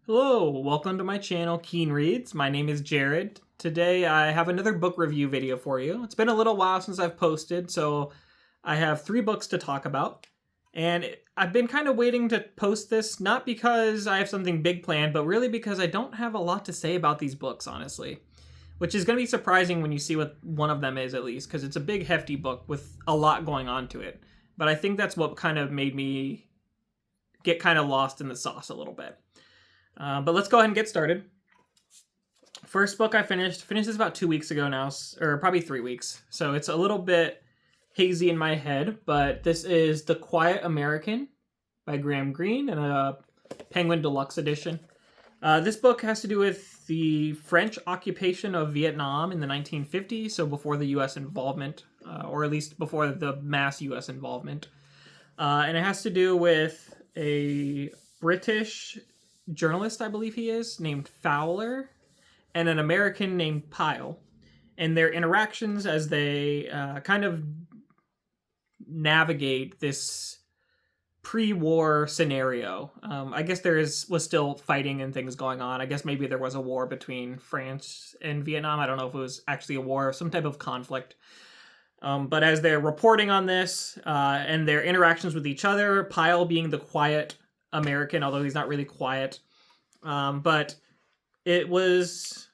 Hello, welcome to my channel, Keen Reads. My name is Jared. Today I have another book review video for you. It's been a little while since I've posted, so I have 3 books to talk about. And I've been kind of waiting to post this, not because I have something big planned, but really because I don't have a lot to say about these books, honestly. Which is going to be surprising when you see what one of them is, at least, because it's a big, hefty book with a lot going on to it. But I think that's what kind of made me get kind of lost in the sauce a little bit. But let's go ahead and get started. First book I finished this about 2 weeks ago now, or probably 3 weeks. So it's a little bit hazy in my head, but this is The Quiet American by Greene in a Penguin Deluxe edition. This book has to do with the French occupation of Vietnam in the 1950s, so before the U.S. involvement, or at least before the mass U.S. involvement. And it has to do with a British journalist, I believe he is, named Fowler, and an American named Pyle, and their interactions as they kind of navigate this pre-war scenario. I guess was still fighting and things going on. I guess maybe there was a war between France and Vietnam. I don't know if it was actually a war or some type of conflict. But as they're reporting on this and their interactions with each other, Pyle being the quiet American, although he's not really quiet. But it was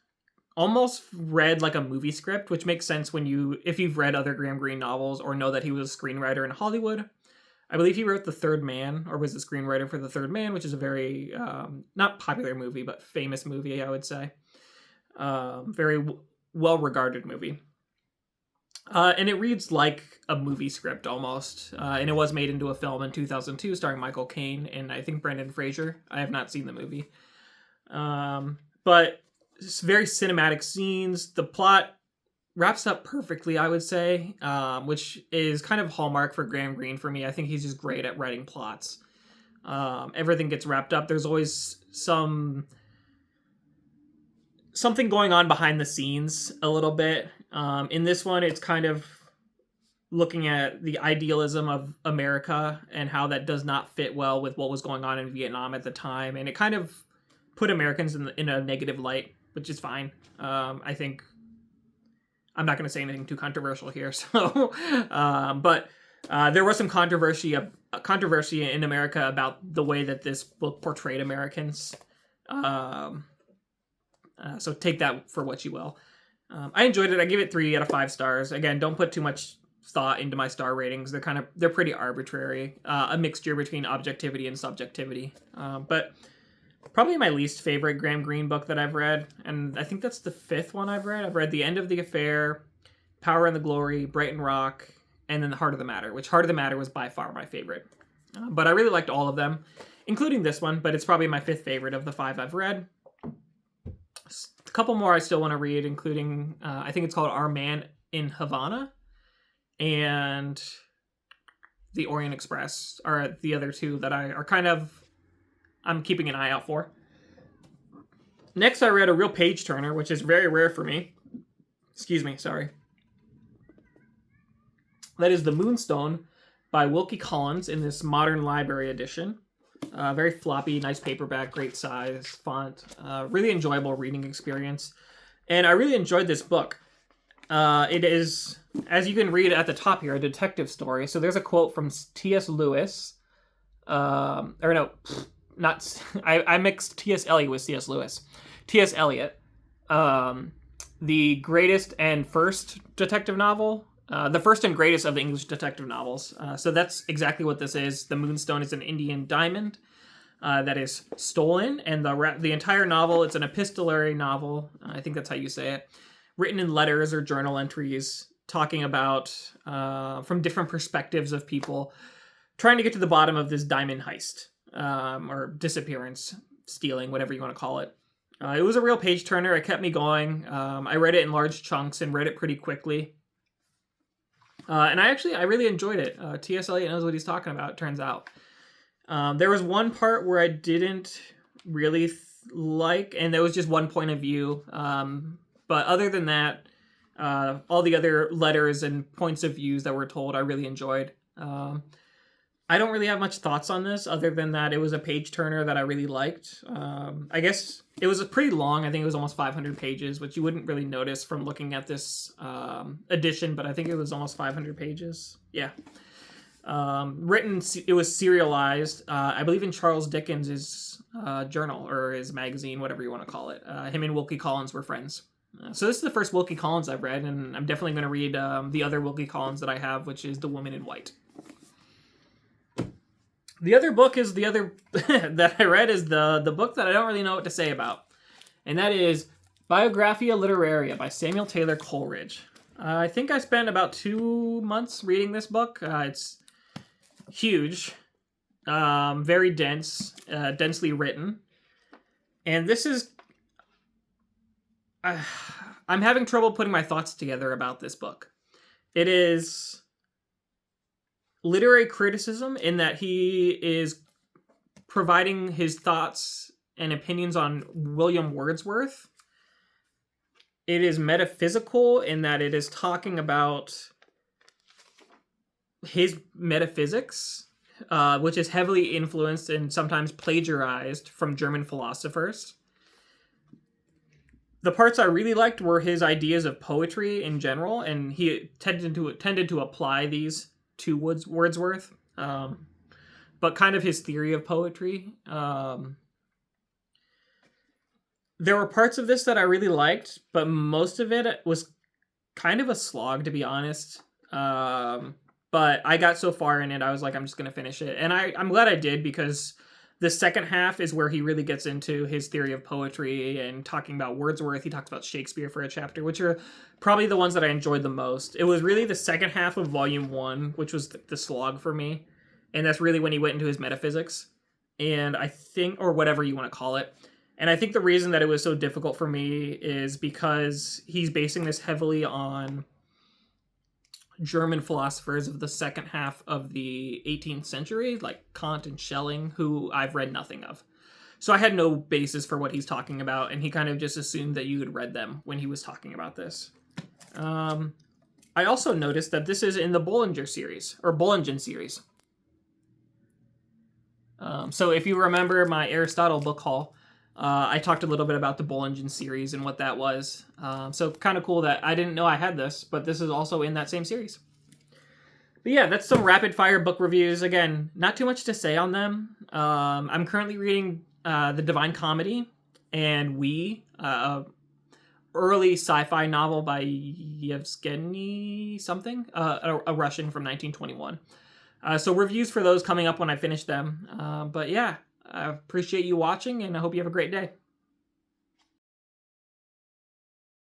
almost read like a movie script, which makes sense if you've read other Graham Greene novels or know that he was a screenwriter in Hollywood. I believe he wrote The Third Man, or was the screenwriter for The Third Man, which is a very, not popular movie, but famous movie, I would say. Very well-regarded movie. And it reads like a movie script almost. And it was made into a film in 2002 starring Michael Caine and I think Brendan Fraser. I have not seen the movie. But it's very cinematic scenes. The plot wraps up perfectly, I would say, which is kind of hallmark for Graham Greene for me. I think he's just great at writing plots. Everything gets wrapped up. There's always something going on behind the scenes a little bit. In this one, it's kind of looking at the idealism of America and how that does not fit well with what was going on in Vietnam at the time. And it kind of put Americans in a negative light, which is fine. I think I'm not going to say anything too controversial here. So, but there was some controversy in America about the way that this book portrayed Americans. So take that for what you will. I enjoyed it. I give it 3 out of 5 stars. Again, don't put too much thought into my star ratings. They're pretty arbitrary. A mixture between objectivity and subjectivity. But probably my least favorite Graham Greene book that I've read, and I think that's the 5th one I've read. I've read The End of the Affair, Power and the Glory, Brighton Rock, and then The Heart of the Matter, which Heart of the Matter was by far my favorite. But I really liked all of them, including this one, but it's probably my 5th favorite of the 5 I've read. A couple more I still want to read, including, I think it's called Our Man in Havana, and The Orient Express are the other 2 that I'm keeping an eye out for. Next, I read a real page-turner, which is very rare for me. Excuse me, sorry. That is The Moonstone by Wilkie Collins in this modern library edition. Very floppy, nice paperback, great size, font. Really enjoyable reading experience. And I really enjoyed this book. It is, as you can read at the top here, a detective story. So there's a quote from T.S. Lewis. I mixed T.S. Eliot with C.S. Lewis. T.S. Eliot. The greatest and first detective novel. The first and greatest of the English detective novels. So that's exactly what this is. The Moonstone is an Indian diamond that is stolen, and the entire novel, it's an epistolary novel. I think that's how you say it. Written in letters or journal entries, talking about, from different perspectives of people, trying to get to the bottom of this diamond heist, or disappearance, stealing, whatever you want to call it. It was a real page-turner. It kept me going. I read it in large chunks and read it pretty quickly. And I really enjoyed it. T.S. Eliot knows what he's talking about, it turns out. There was one part where I didn't really like, and there was just one point of view. But other than that, all the other letters and points of views that were told, I really enjoyed. I don't really have much thoughts on this other than that it was a page turner that I really liked. I guess it was pretty long. I think it was almost 500 pages, which you wouldn't really notice from looking at this edition, but I think it was almost 500 pages. Yeah. It was serialized, I believe, in Charles Dickens' journal or his magazine, whatever you want to call it. Him and Wilkie Collins were friends. So this is the first Wilkie Collins I've read, and I'm definitely going to read the other Wilkie Collins that I have, which is The Woman in White. The other book is that I read is the book that I don't really know what to say about, and that is Biographia Literaria by Samuel Taylor Coleridge. I think I spent about 2 months reading this book. It's huge, very dense, densely written, and this is... I'm having trouble putting my thoughts together about this book. It is literary criticism in that he is providing his thoughts and opinions on William Wordsworth. It is metaphysical in that it is talking about his metaphysics, which is heavily influenced and sometimes plagiarized from German philosophers. The parts I really liked were his ideas of poetry in general, and he tended to apply these to Wordsworth, but kind of his theory of poetry. There were parts of this that I really liked, but most of it was kind of a slog, to be honest. But I got so far in it, I was like, I'm just going to finish it. And I'm glad I did, because the second half is where he really gets into his theory of poetry and talking about Wordsworth. He talks about Shakespeare for a chapter, which are probably the ones that I enjoyed the most. It was really the second half of Volume 1, which was the slog for me. And that's really when he went into his metaphysics. And I think, or whatever you want to call it. And I think the reason that it was so difficult for me is because he's basing this heavily on German philosophers of the second half of the 18th century, like Kant and Schelling, who I've read nothing of. So I had no basis for what he's talking about, and he kind of just assumed that you had read them when he was talking about this. I also noticed that this is in the Bollingen series. So if you remember my Aristotle book haul, I talked a little bit about the Bollingen series and what that was. So kind of cool that I didn't know I had this, but this is also in that same series. But yeah, that's some rapid fire book reviews. Again, not too much to say on them. I'm currently reading The Divine Comedy and early sci-fi novel by Yevgeny something, a Russian from 1921. So reviews for those coming up when I finish them. But yeah, I appreciate you watching, and I hope you have a great day.